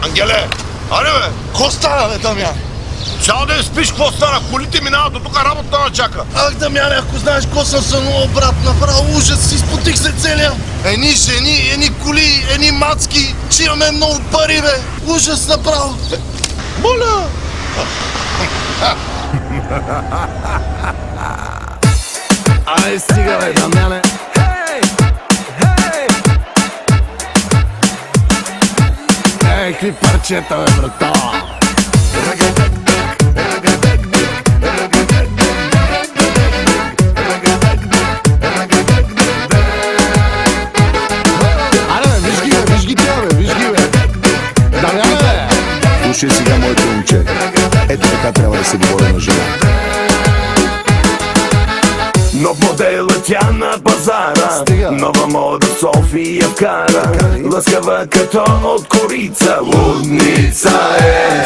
Ангеле, аре бе! Ко става, бе, Дамяне? Цял ден спиш, какво стана? Колите минават от тук, работа на чака. Ах, Дамяне, ако знаеш ко съм сънувал, брат, направо ужас, си спотих се целия. Едни жени, едни коли, едни мацки, че имаме много пари, бе. Ужас направо. Моля! Ай, стига, бе, Дамяне. Какви парчета, бе, брата! Аре, бе, виж ги тя, бе, виж ги, бе! Дамяне, бе! Слушай сега, моето момче. Ето така трябва да се говори на жена. Нов модел е тя на пазара. Стига. Нова мода София вкара. Лъскава като от корица. Лудница е.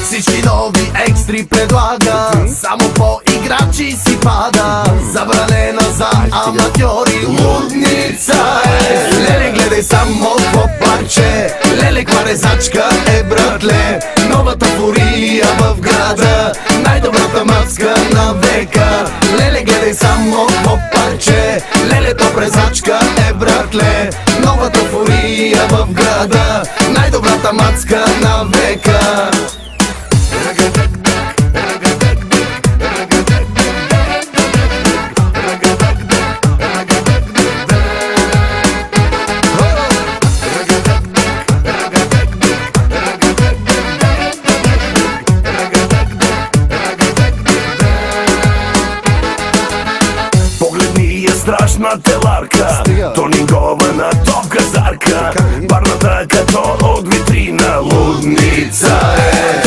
Всички нови екстри предлага, само по играчи си пада. Забранена за аматьори, лудница е. Леле, гледай само по парче, леле, кварезачка е, братле. Новата фурия в града, най-добрата мацка на века. Леле, гледай само по парче, леле, то презачка е, братле. Новата фурия в града, най-добрата мацка на века. Погледни я страшна теларка. Стига. Тонингована топ-газарка. Парната като от витрина. Лудница е.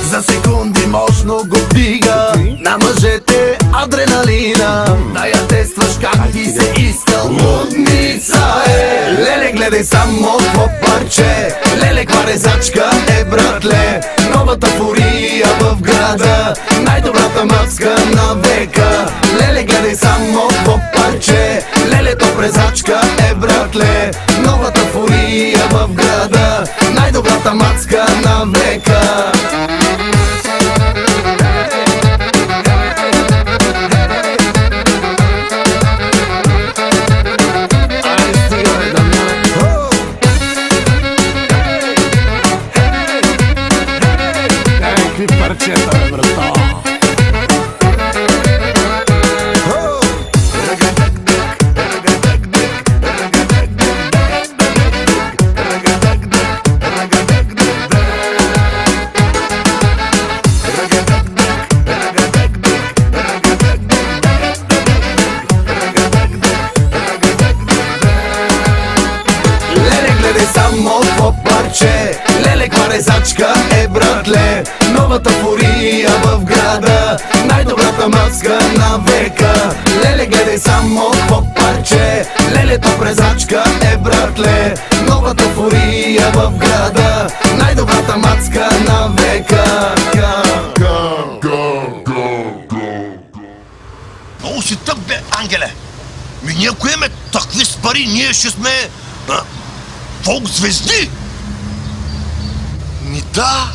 За секунди мощно го вдига, на мъжете адреналина. Да я тестваш как ти се иска, лудница е. Леле, гледай само по парче, леле, кварезачка е, братле. Новата фурия в града, най-добрата мацка на века. Леле, гледай само по парче, леле, то презачка е, братле. Новата фурия в града, най-добрата мацка на века. Какви парчета, бе, брата! Леле, гледай само по парче, леле, кварезачка е, братле. Новата фурия в града, най-добрата мацка на века. Леле, гледай само по парче, леле, то презачка е, братле. Новата фурия в града, най-добрата мацка на века. Много си тъп, бе, Ангеле. Ние ако имаме такви с пари, ние ще сме... фолк звезди. Ми да,